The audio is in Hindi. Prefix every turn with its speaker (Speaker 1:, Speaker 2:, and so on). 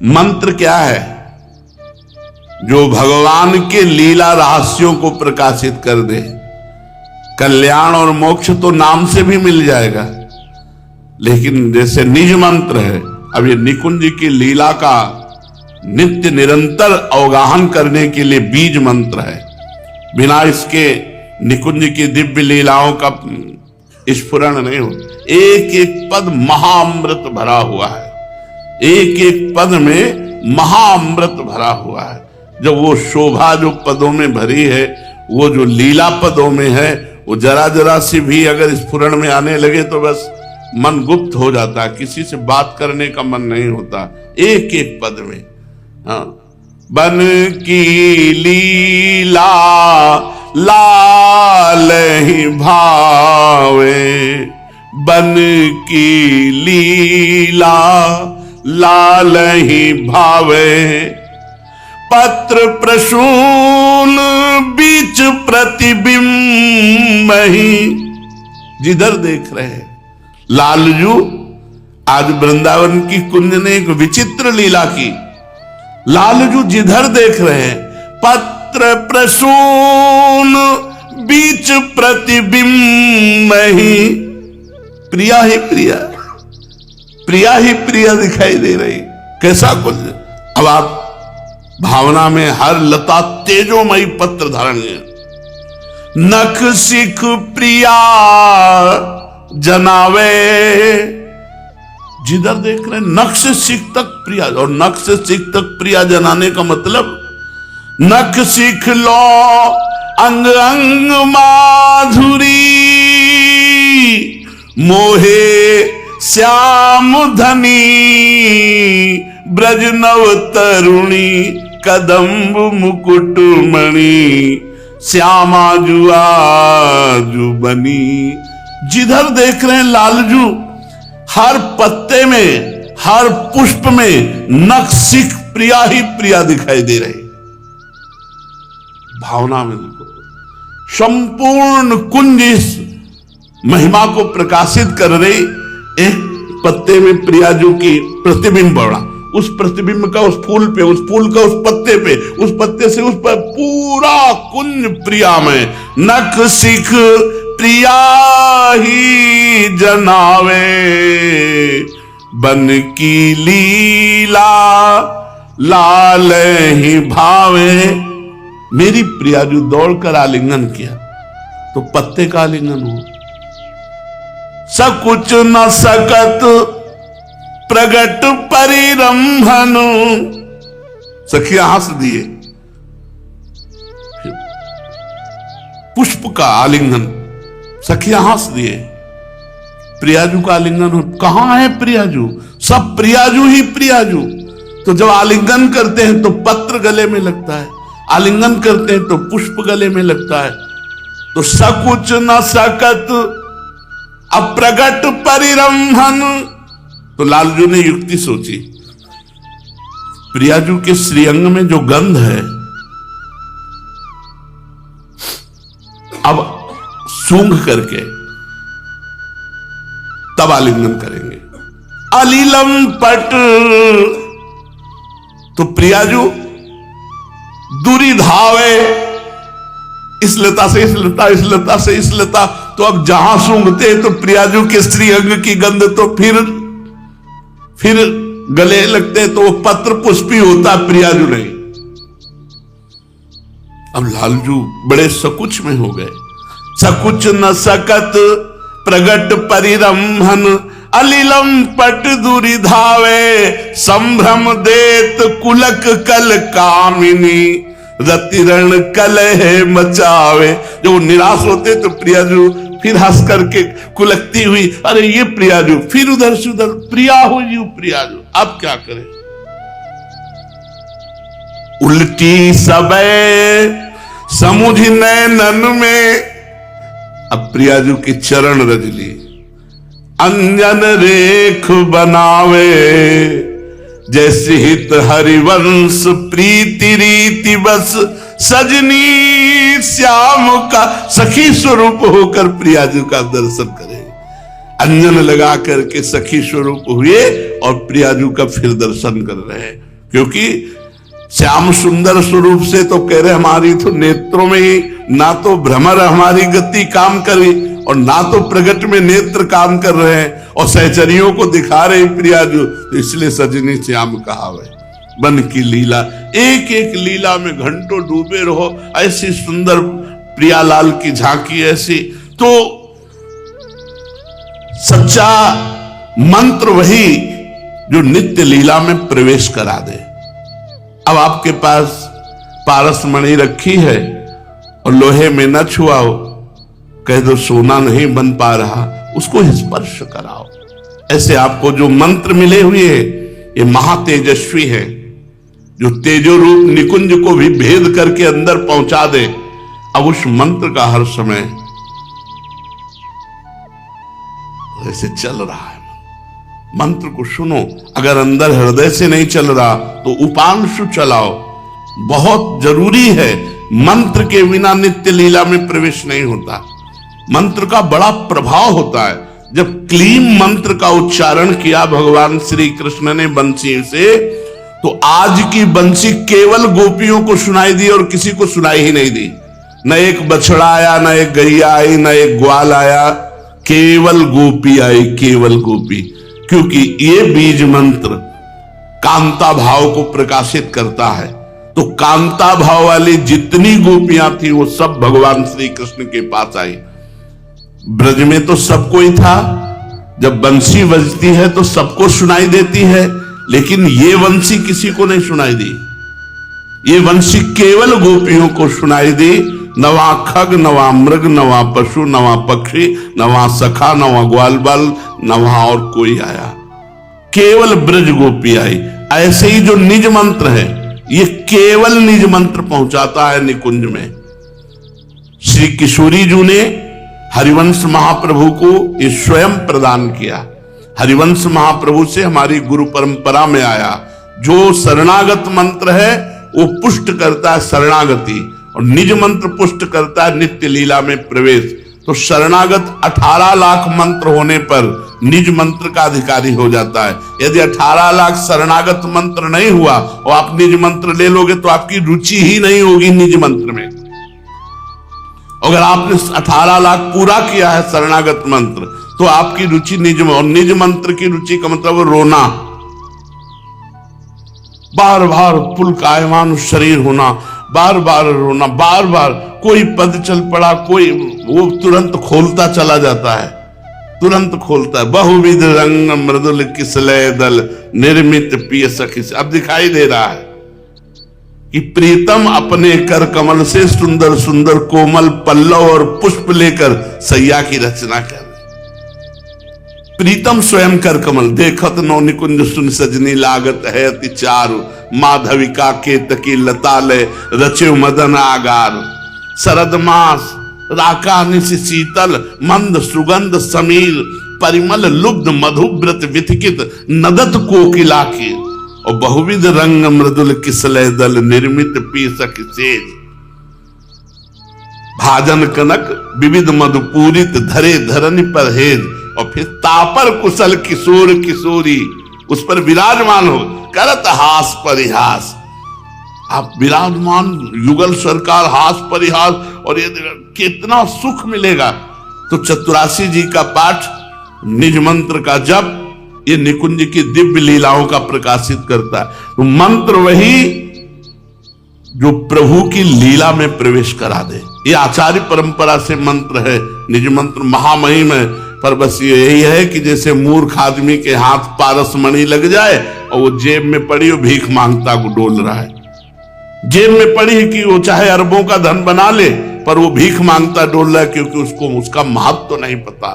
Speaker 1: मंत्र क्या है जो भगवान के लीला रहस्यों को प्रकाशित कर दे। कल्याण और मोक्ष तो नाम से भी मिल जाएगा, लेकिन जैसे निज मंत्र है, अब ये निकुंज की लीला का नित्य निरंतर अवगाहन करने के लिए बीज मंत्र है। बिना इसके निकुंज की दिव्य लीलाओं का स्फुरण नहीं हो। एक एक पद महाअमृत भरा हुआ है, एक एक पद में महाअमृत भरा हुआ है। जब वो शोभा जो पदों में भरी है, वो जो लीला पदों में है, वो जरा जरा सी भी अगर स्फुरण में आने लगे तो बस मन गुप्त हो जाता है, किसी से बात करने का मन नहीं होता। एक एक पद में हाँ, बन की लीला लाल ही भावे, बन की लीला लाल ही भावे, पत्र प्रसून बीच प्रतिबिंब ही। जिधर देख रहे हैं लालजू, आज वृंदावन की कुंज ने एक विचित्र लीला की। लालजू जिधर देख रहे हैं, पत्र प्रसून बीच प्रतिबिंब ही, प्रिया ही प्रिया, प्रिया ही प्रिया दिखाई दे रही। कैसा कुंज! अब आप भावना में हर लता तेजोमयी पत्र धारण है। नख सिख प्रिया जनावे, जिधर देख रहे हैं नख से सिख तक प्रिया, और नख से सिख तक प्रिया जनाने का मतलब नख सिख लो अंग अंग माधुरी, मोहे श्याम धनी ब्रज नव तरुणी, कदम्ब मुकुट मणि श्यामा जुआ जु बनी। जिधर देख रहे हैं लालजू, हर पत्ते में, हर पुष्प में नख सिख प्रिया ही प्रिया दिखाई दे रही। भावना में देखो, संपूर्ण कुंज इस महिमा को प्रकाशित कर रही। एक पत्ते में प्रियाजू की प्रतिबिंब पड़ा, उस प्रतिबिंब का उस फूल पे, उस फूल का उस पत्ते पे, उस पत्ते से उस पर, पूरा कुंज प्रिया में। नख सिख प्रिया ही जनावे, बन की लीला लाल ही भावे। मेरी प्रियाजू दौड़कर आलिंगन किया तो पत्ते का आलिंगन हुआ। सकुच न सकत प्रगट परिरंभन, सखिया हंस दिए। पुष्प का आलिंगन, सखिया हंस दिए। प्रियाजू का आलिंगन हो, कहां है प्रियाजू? सब प्रियाजू ही प्रियाजू। तो जब आलिंगन करते हैं तो पत्र गले में लगता है, आलिंगन करते हैं तो पुष्प गले में लगता है। तो सकुच न सकत अप्रगट परिरंभन। तो लालजू ने युक्ति सोची, प्रियाजू के श्रीअंग में जो गंध है, अब सूंघ करके तब आलिंगन करेंगे। अलीलम पट, तो प्रियाजू दूरी धावे, इस लता से इस लता, इस लता से इस लता। तो अब जहां सूंघते तो प्रियाजू के श्रीअंग की गंध तो फिर गले लगते, तो वो पत्र पुष्पी होता, प्रियाजू नहीं। अब लालजू बड़े सकुच में हो गए। सकुच न सकत प्रगट परिरंभन, अलीलम पट दूरी धावे, संभ्रम देत कुलक कल कामिनी, रतिरण कलह मचावे। जो निराश होते तो प्रियाजू फिर हंस करके कुलकती हुई, अरे ये प्रियाजू, फिर उधर से उधर, प्रिया हो यू प्रियाजू। अब क्या करें? उल्टी सबे समुझ नैनन में, अब प्रियाजू की चरण रज ली। अंजन रेख बनावे, जैसे हित हरिवंश प्रीति रीति बस, सजनी श्याम का सखी स्वरूप होकर प्रियाजू का दर्शन करें। अंजन लगा करके सखी स्वरूप हुए और प्रियाजू का फिर दर्शन कर रहे हैं। क्योंकि श्याम सुंदर स्वरूप से तो कह रहे हमारी तो नेत्रों में ही ना तो भ्रमर हमारी गति काम करी और ना तो प्रगट में नेत्र काम कर रहे हैं, और सहचरियों को दिखा रहे प्रिया जो, तो इसलिए सजनी श्याम कहावे। बन की लीला, एक एक लीला में घंटों डूबे रहो, ऐसी सुंदर प्रियालाल की झांकी ऐसी। तो सच्चा मंत्र वही जो नित्य लीला में प्रवेश करा दे। अब आपके पास पारस मणि रखी है और लोहे में न छुआओ, कह दो सोना नहीं बन पा रहा, उसको स्पर्श कराओ। ऐसे आपको जो मंत्र मिले हुए हैं ये महातेजस्वी है, जो तेजो रूप निकुंज को भी भेद करके अंदर पहुंचा दे। अब उस मंत्र का हर समय ऐसे चल रहा है, मंत्र को सुनो। अगर अंदर हृदय से नहीं चल रहा तो उपांशु चलाओ, बहुत जरूरी है। मंत्र के बिना नित्य लीला में प्रवेश नहीं होता। मंत्र का बड़ा प्रभाव होता है। जब क्लीम मंत्र का उच्चारण किया भगवान श्री कृष्ण ने बंसी से, तो आज की बंसी केवल गोपियों को सुनाई दी और किसी को सुनाई ही नहीं दी। न एक बछड़ा आया, न एक गैया आई, न एक ग्वाल आया, केवल गोपी आई, केवल गोपी। क्योंकि ये बीज मंत्र कांता भाव को प्रकाशित करता है। तो कांता भाव वाली जितनी गोपियां थी वो सब भगवान श्री कृष्ण के पास आई। ब्रज में तो सबको ही था, जब बंसी बजती है तो सबको सुनाई देती है, लेकिन ये बंसी किसी को नहीं सुनाई दी। ये बंसी केवल गोपियों को सुनाई दी। नवा खग, नवा मृग, नवा पशु, नवा पक्षी, नवा सखा, नवा ग्वाल बाल, नवा और कोई आया, केवल ब्रज गोपी आई। ऐसे ही जो निज मंत्र है ये केवल निज मंत्र पहुंचाता है निकुंज में। श्री किशोरी जी ने हरिवंश महाप्रभु को ये स्वयं प्रदान किया। हरिवंश महाप्रभु से हमारी गुरु परंपरा में आया। जो शरणागत मंत्र है वो पुष्ट करता है शरणागति, और निज मंत्र पुष्ट करता है नित्य लीला में प्रवेश। तो शरणागत 18 लाख मंत्र होने पर निज मंत्र का अधिकारी हो जाता है। यदि 18 लाख शरणागत मंत्र नहीं हुआ और आप निज मंत्र ले लोगे तो आपकी रुचि ही नहीं होगी निज मंत्र में। अगर आपने 18 लाख पूरा किया है शरणागत मंत्र तो आपकी रुचि निज में, और निज मंत्र की रुचि का मतलब रोना, बार बार पुलकायमान शरीर होना, बार बार रोना, बार बार कोई पद चल पड़ा, कोई वो तुरंत खोलता चला जाता है, तुरंत खोलता है। बहुविध रंग मृदुल किसलय दल निर्मित पिय सखी। अब दिखाई दे रहा है कि प्रीतम अपने कर कमल से सुंदर सुंदर कोमल पल्लव और पुष्प लेकर सैया की रचना कर। प्रीतम स्वयं कर कमल, देखत नौ निकुंज सुन सजनी लागत है अति चारु। माधविका केतकी लतालय रचे मदन आगार। शरद मास राका निशि शीतल मंद सुगंध समीर। परिमल लुब्ध मधुव्रत विथिकित नदत कोकिला की। और बहुविध रंग मृदुल किसलय दल निर्मित पीसक सेज। भाजन कनक विविध मधुपूरित धरे धरन पर हेज। और फिर तापर कुशल किशोर किशोरी उस पर विराजमान हो करत हास परिहास। आप विराजमान युगल सरकार हास परिहास, और ये कितना सुख मिलेगा। तो चतुरासी जी का पाठ, निज मंत्र का जप, ये निकुंज की दिव्य लीलाओं का प्रकाशित करता है। तो मंत्र वही जो प्रभु की लीला में प्रवेश करा दे। ये आचार्य परंपरा से मंत्र है। निज मंत्र महामहिम है, पर बस यही है कि जैसे मूर्ख आदमी के हाथ पारस मणि लग जाए और वो जेब में पड़ी, वो भीख मांगता को डोल रहा है। जेब में पड़ी है कि वो चाहे अरबों का धन बना ले, पर वो भीख मांगता डोल रहा है, क्योंकि उसको उसका महत्व तो नहीं पता।